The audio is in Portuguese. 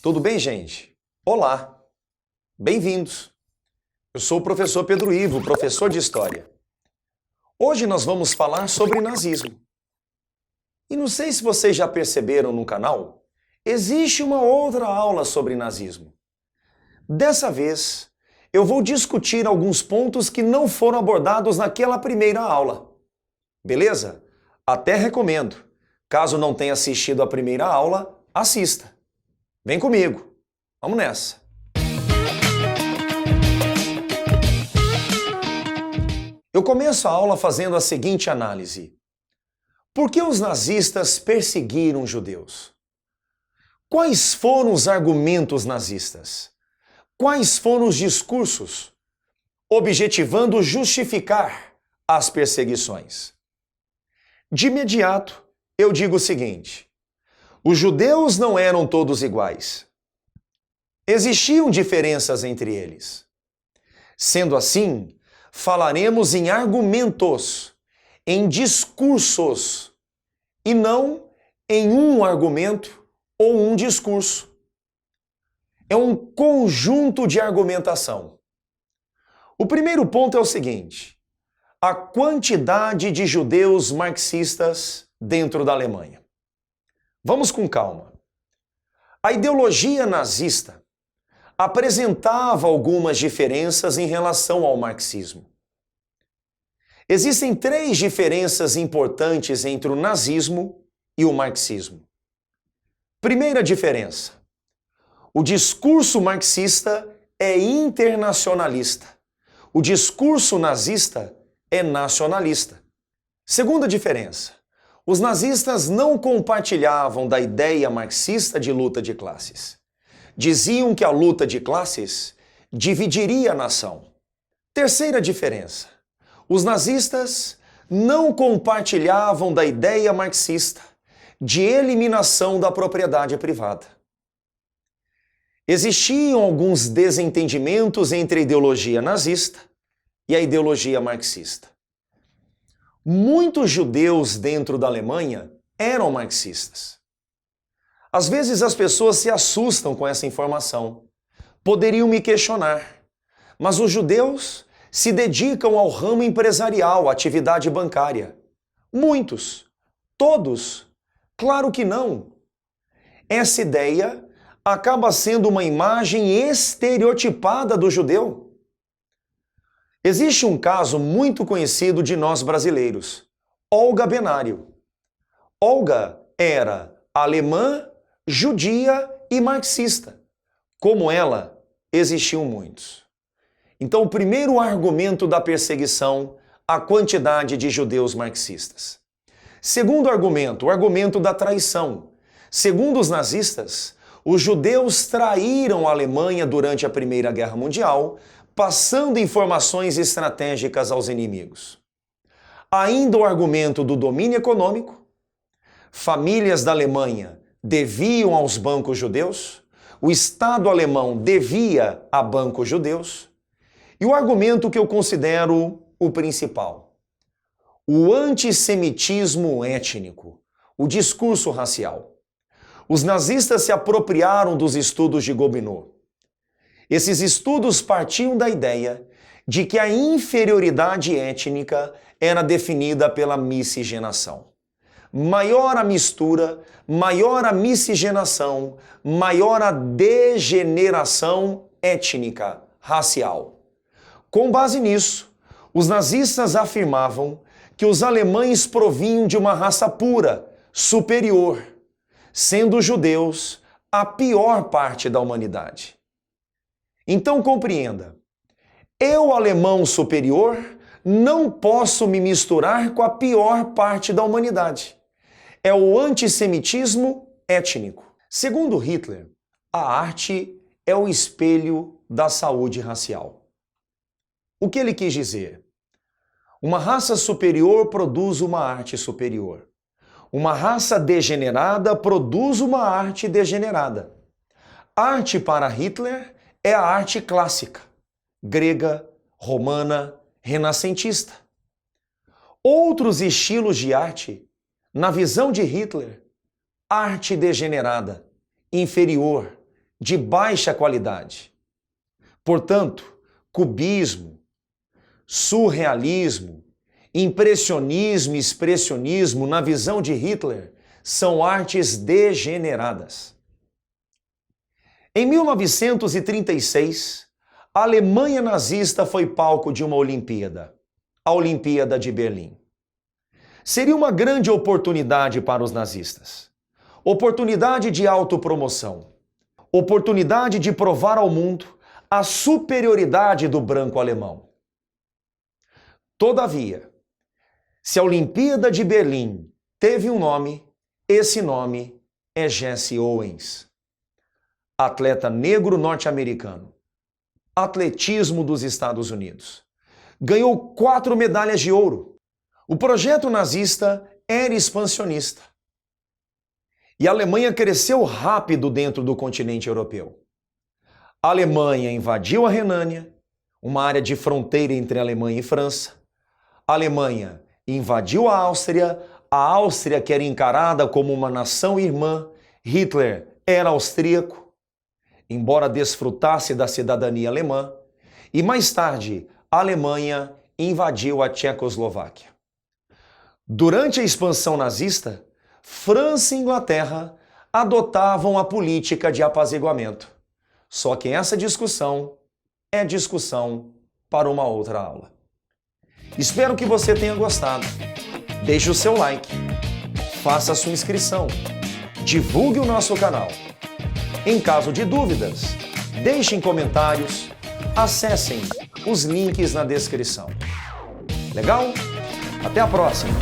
Tudo bem, gente? Olá! Bem-vindos! Eu sou o professor Pedro Ivo, professor de História. Hoje nós vamos falar sobre nazismo. E não sei se vocês já perceberam no canal, existe uma outra aula sobre nazismo. Dessa vez, eu vou discutir alguns pontos que não foram abordados naquela primeira aula. Beleza? Até recomendo. Caso não tenha assistido a primeira aula, assista. Vem comigo. Vamos nessa. Eu começo a aula fazendo a seguinte análise. Por que os nazistas perseguiram os judeus? Quais foram os argumentos nazistas? Quais foram os discursos objetivando justificar as perseguições? De imediato, eu digo o seguinte. Os judeus não eram todos iguais. Existiam diferenças entre eles. Sendo assim, falaremos em argumentos, em discursos, e não em um argumento ou um discurso. É um conjunto de argumentação. O primeiro ponto é o seguinte: a quantidade de judeus marxistas dentro da Alemanha. Vamos com calma. A ideologia nazista apresentava algumas diferenças em relação ao marxismo. Existem três diferenças importantes entre o nazismo e o marxismo. Primeira diferença: o discurso marxista é internacionalista. O discurso nazista é nacionalista. Segunda diferença: os nazistas não compartilhavam da ideia marxista de luta de classes. Diziam que a luta de classes dividiria a nação. Terceira diferença: os nazistas não compartilhavam da ideia marxista de eliminação da propriedade privada. Existiam alguns desentendimentos entre a ideologia nazista e a ideologia marxista. Muitos judeus dentro da Alemanha eram marxistas. Às vezes as pessoas se assustam com essa informação. Poderiam me questionar, mas os judeus se dedicam ao ramo empresarial, à atividade bancária. Muitos. Todos. Claro que não. Essa ideia acaba sendo uma imagem estereotipada do judeu. Existe um caso muito conhecido de nós brasileiros, Olga Benário. Olga era alemã, judia e marxista. Como ela, existiam muitos. Então, o primeiro argumento da perseguição, a quantidade de judeus marxistas. Segundo argumento, o argumento da traição. Segundo os nazistas, os judeus traíram a Alemanha durante a Primeira Guerra Mundial, passando informações estratégicas aos inimigos. Ainda o argumento do domínio econômico. Famílias da Alemanha deviam aos bancos judeus, o Estado alemão devia a bancos judeus, e o argumento que eu considero o principal, o antissemitismo étnico, o discurso racial. Os nazistas se apropriaram dos estudos de Gobineau. Esses estudos partiam da ideia de que a inferioridade étnica era definida pela miscigenação. Maior a mistura, maior a miscigenação, maior a degeneração étnica, racial. Com base nisso, os nazistas afirmavam que os alemães provinham de uma raça pura, superior, sendo os judeus a pior parte da humanidade. Então compreenda, eu, alemão superior, não posso me misturar com a pior parte da humanidade. É o antissemitismo étnico. Segundo Hitler, a arte é o espelho da saúde racial. O que ele quis dizer? Uma raça superior produz uma arte superior. Uma raça degenerada produz uma arte degenerada. Arte para Hitler é a arte clássica, grega, romana, renascentista. Outros estilos de arte, na visão de Hitler, arte degenerada, inferior, de baixa qualidade. Portanto, cubismo, surrealismo, impressionismo e expressionismo, na visão de Hitler, são artes degeneradas. Em 1936, a Alemanha nazista foi palco de uma Olimpíada, a Olimpíada de Berlim. Seria uma grande oportunidade para os nazistas. Oportunidade de autopromoção. Oportunidade de provar ao mundo a superioridade do branco alemão. Todavia, se a Olimpíada de Berlim teve um nome, esse nome é Jesse Owens, atleta negro norte-americano, atletismo dos Estados Unidos. Ganhou 4 medalhas de ouro. O projeto nazista era expansionista. E a Alemanha cresceu rápido dentro do continente europeu. A Alemanha invadiu a Renânia, uma área de fronteira entre Alemanha e França. A Alemanha invadiu a Áustria que era encarada como uma nação irmã. Hitler era austríaco, embora desfrutasse da cidadania alemã. E mais tarde, a Alemanha invadiu a Tchecoslováquia. Durante a expansão nazista, França e Inglaterra adotavam a política de apaziguamento. Só que essa discussão é discussão para uma outra aula. Espero que você tenha gostado. Deixe o seu like, faça a sua inscrição, divulgue o nosso canal. Em caso de dúvidas, deixem comentários, acessem os links na descrição. Legal? Até a próxima!